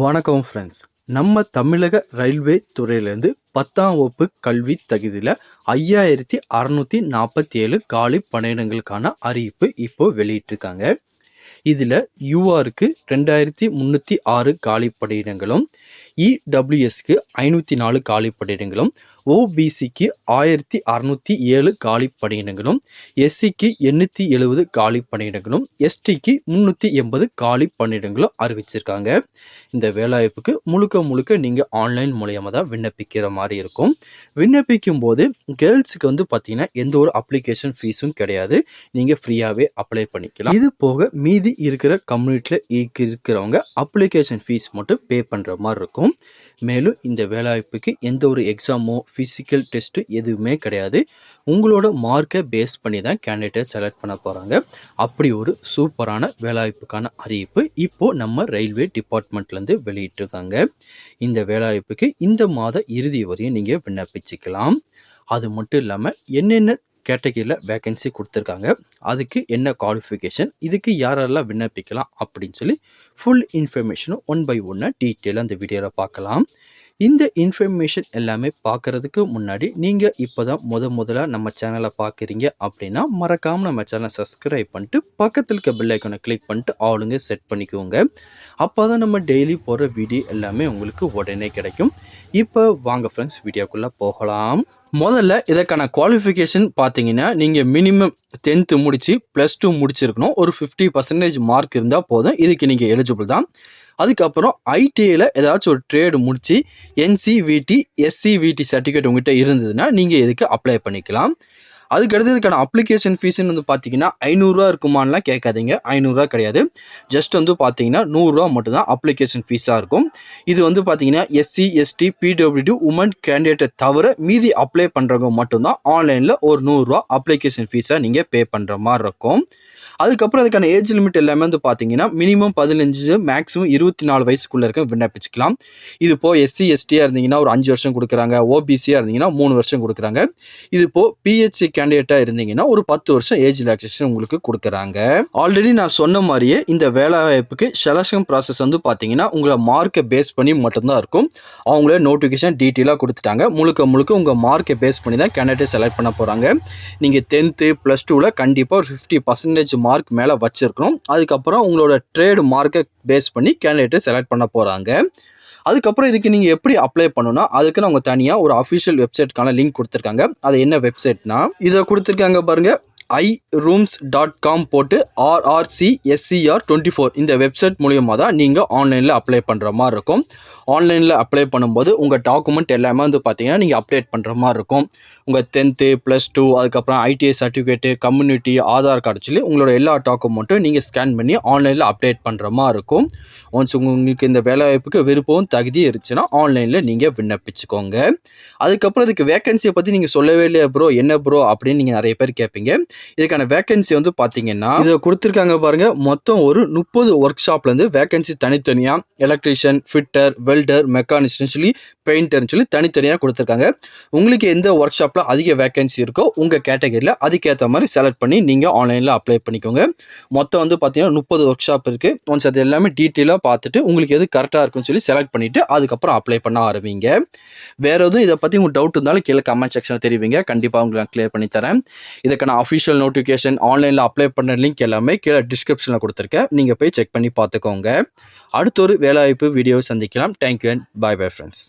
வணக்கம் ஃப்ரெண்ட்ஸ். நம்ம தமிழக ரயில்வே துறையிலேருந்து 10ஆம் வகுப்பு கல்வி தகுதியில் 5647 காலி பணியிடங்களுக்கான அறிவிப்பு இப்போ வெளியிட்டிருக்காங்க. இதில் யூஆருக்கு 2306 காலி பணியிடங்களும், இடபிள்யூஎஸ்க்கு 504 காலி பணியிடங்களும், ஓபிசிக்கு 1607 காலி பணியிடங்களும், எஸ்சிக்கு 870 காலி பணியிடங்களும், எஸ்டிக்கு 380 காலி பணியிடங்களும் அறிவிச்சிருக்காங்க. இந்த வேலைவாய்ப்புக்கு முழுக்க நீங்கள் ஆன்லைன் மூலியமாக தான் விண்ணப்பிக்கிற மாதிரி இருக்கும். விண்ணப்பிக்கும் போது கேர்ள்ஸுக்கு பார்த்தீங்கன்னா எந்த ஒரு அப்ளிகேஷன் ஃபீஸும் கிடையாது. நீங்கள் ஃப்ரீயாகவே அப்ளை பண்ணிக்கலாம். இது போக மீதி இருக்கிற கம்யூனிட்டியில் இருக்கிறவங்க அப்ளிகேஷன் ஃபீஸ் மட்டும் பே பண்ணுற மாதிரி இருக்கும். மேலும் இந்த வேலைவாய்ப்புக்கு எந்த ஒரு எக்ஸாமோ ஃபிசிக்கல் டெஸ்ட்டு எதுவுமே கிடையாது. உங்களோட மார்க்கை பேஸ் பண்ணி தான் கேண்டிடேட்டை செலக்ட் பண்ண போகிறாங்க. அப்படி ஒரு சூப்பரான வேலைவாய்ப்புக்கான அறிவிப்பு இப்போது நம்ம ரயில்வே டிபார்ட்மெண்ட்லேருந்து வெளியிட்டிருக்காங்க. இந்த வேலைவாய்ப்புக்கு இந்த மாத இறுதி வரையும் நீங்கள் விண்ணப்பிச்சுக்கலாம். அது மட்டும் இல்லாமல் என்னென்ன கேட்டகரியில் வேக்கன்சி கொடுத்துருக்காங்க, அதுக்கு என்ன குவாலிஃபிகேஷன், இதுக்கு யாரெல்லாம் விண்ணப்பிக்கலாம் அப்படின்னு சொல்லி ஃபுல் இன்ஃபர்மேஷனும் ஒன் பை ஒன்னாக டீட்டெயிலாக அந்த வீடியோவில் பார்க்கலாம். இந்த இன்ஃபர்மேஷன் எல்லாமே பார்க்குறதுக்கு முன்னாடி நீங்கள் இப்போ தான் முதலாக நம்ம சேனலை பார்க்குறீங்க அப்படின்னா மறக்காமல் நம்ம சேனலை சப்ஸ்கிரைப் பண்ணிட்டு பக்கத்தில் இருக்க பெல் ஐக்கானை கிளிக் பண்ணிட்டு ஆளுங்க செட் பண்ணிக்கோங்க. அப்போ தான் நம்ம டெய்லி போடுற வீடியோ எல்லாமே உங்களுக்கு உடனே கிடைக்கும். இப்போ வாங்க ஃப்ரெண்ட்ஸ், வீடியோக்குள்ளே போகலாம். முதல்ல இதற்கான குவாலிஃபிகேஷன் பார்த்தீங்கன்னா நீங்கள் மினிமம் 10th முடித்து +2 முடிச்சிருக்கணும். ஒரு 50% மார்க் இருந்தால் போதும், இதுக்கு நீங்கள் எலிஜிபிள் தான். அதுக்கப்புறம் ஐடிஐயில் ஏதாச்சும் ஒரு ட்ரேடு முடித்து என்சிவிடி எஸ்சிவிடி சர்டிஃபிகேட் உங்கள்கிட்ட இருந்ததுன்னா நீங்கள் இதுக்கு அப்ளை பண்ணிக்கலாம். அதுக்கடுத்து இதுக்கான அப்ளிகேஷன் ஃபீஸ்ன்னு பார்த்தீங்கன்னா 500 இருக்குமான்லாம் கேட்காதீங்க. 500 கிடையாது. ஜஸ்ட் பார்த்தீங்கன்னா 100 மட்டும்தான் அப்ளிகேஷன் ஃபீஸாக இருக்கும். இது பார்த்தீங்கன்னா எஸ்சி எஸ்டி பிடபிள்யூடி உமன் கேண்டிடேட்டை தவிர மீதி அப்ளை பண்ணுறவங்க மட்டும்தான் ஆன்லைனில் ஒரு 100 அப்ளிகேஷன் ஃபீஸாக நீங்கள் பே பண்ணுற மாதிரி இருக்கும். அதுக்கப்புறம் அதுக்கான ஏஜ் லிமிட் எல்லாமே பார்த்தீங்கன்னா மினிமம் 15 மேக்ஸிமம் 24 வயசுக்குள்ளே இருக்க விண்ணப்பிச்சுக்கலாம். இது போல் எஸ்சி எஸ்டியாக இருந்தீங்கன்னா ஒரு 5 வருஷம் கொடுக்குறாங்க. ஓபிசியாக இருந்தீங்கன்னா 3 வருஷம் கொடுக்குறாங்க. இது போல் பிஹெச்சி கேண்டிடேட்டாக இருந்தீங்கன்னா ஒரு 10 வருஷம் ஏஜ் ரிலாக்ஸேஷன் உங்களுக்கு கொடுக்குறாங்க. ஆல்ரெடி நான் சொன்ன மாதிரியே இந்த வேலைவாய்ப்புக்கு செலக்ஷன் ப்ராசஸ் பார்த்தீங்கன்னா உங்களை மார்க்கை பேஸ் பண்ணி மட்டும்தான் இருக்கும். அவங்களே நோட்டிஃபிகேஷன் டீட்டெயிலாக கொடுத்துட்டாங்க. முழுக்க உங்கள் மார்க்கை பேஸ் பண்ணி தான் கேண்டிடேட் செலக்ட் பண்ண போகிறாங்க. நீங்கள் 10th +2ல் கண்டிப்பாக ஒரு 50% மார்க் மேலே வச்சிருக்கணும். அதுக்கப்புறம் உங்களோட ட்ரேடு மார்க்கை பேஸ் பண்ணி கேண்டிடேட்டை செலக்ட் பண்ண போகிறாங்க. அதுக்கப்புறம் இதுக்கு நீங்கள் எப்படி அப்ளை பண்ணணும்னா அதுக்குன்னு அவங்க தனியாக ஒரு அஃபிஷியல் வெப்சைட்கான லிங்க் கொடுத்துருக்காங்க. அது என்ன வெப்சைட்னா இதை கொடுத்துருக்காங்க பாருங்கள், irooms.com போட்டு RRCSCR24 இந்த வெப்சைட் மூலியமாக தான் நீங்கள் ஆன்லைனில் அப்ளை பண்ணுற மாதிரி இருக்கும். ஆன்லைனில் அப்ளை பண்ணும்போது உங்கள் டாக்குமெண்ட் எல்லாமே பார்த்தீங்கன்னா நீங்கள் அப்டேட் பண்ணுற மாதிரி இருக்கும். உங்கள் 10th +2 அதுக்கப்புறம் ITI certificate community Aadhaar card சொல்லி உங்களோட எல்லா டாக்குமெண்ட்டும் நீங்கள் ஸ்கேன் பண்ணி ஆன்லைனில் அப்டேட் பண்ணுற மாதிரி இருக்கும். ஒன்ஸ் உங்களுக்கு இந்த வேலைவாய்ப்புக்கு விருப்பம் தகுதி இருந்துச்சுன்னா ஆன்லைனில் நீங்கள் விண்ணப்பிச்சுக்கோங்க. அதுக்கப்புறம் இதுக்கு வேகன்சியை பற்றி நீங்கள் சொல்லவே இல்லையா ப்ரோ, என்ன ப்ரோ அப்படின்னு நீங்கள் நிறைய பேர் கேட்பீங்க. இதுக்கான வேகன்சி பார்த்தீங்கன்னா இதை கொடுத்துருக்காங்க பாருங்க. மொத்தம் ஒரு 30 ஒர்க் ஷாப்லேருந்து வேகன்சி தனித்தனியாக எலக்ட்ரீஷியன், ஃபிட்டர், வெல்டர், மெக்கானிஸ்ட்னு சொல்லி பெயிண்டர்னு சொல்லி தனித்தனியாக கொடுத்துருக்காங்க. உங்களுக்கு எந்த ஒர்க் ஷாப்பில் அதிக வேகன்சி இருக்கோ உங்கள் கேட்டகரியில் அதுக்கேற்ற மாதிரி செலக்ட் பண்ணி நீங்கள் ஆன்லைனில் அப்ளை பண்ணிக்கோங்க. மொத்தம் பார்த்தீங்கன்னா 30 ஒர்க் ஷாப் இருக்குது. ஒன்ஸ் அது எல்லாமே டீட்டெயிலாக பார்த்துட்டு உங்களுக்கு எது கரெக்டாக இருக்குன்னு சொல்லி செலக்ட் பண்ணிவிட்டு அதுக்கப்புறம் அப்ளை பண்ண ஆரம்பிங்க. வேறு எதுவும் இதை பற்றி உங்களுக்கு டவுட் இருந்தாலும் கீழே கமெண்ட் செக்ஷனில் தெரிவிங்க. கண்டிப்பாக உங்களுக்கு நான் கிளியர் பண்ணி தரேன். இதுக்கான அஃபிஷியல் நோட்டிஃபிகேஷன் ஆன்லைனில் அப்ளை பண்ண லிங்க் எல்லாமே கீழே டிஸ்கிரிப்ஷனில் கொடுத்துருக்கேன். நீங்கள் போய் செக் பண்ணி பார்த்துக்கோங்க. அடுத்த ஒரு வேலைவாய்ப்பு வீடியோவை சந்திக்கலாம். Thank you and bye friends.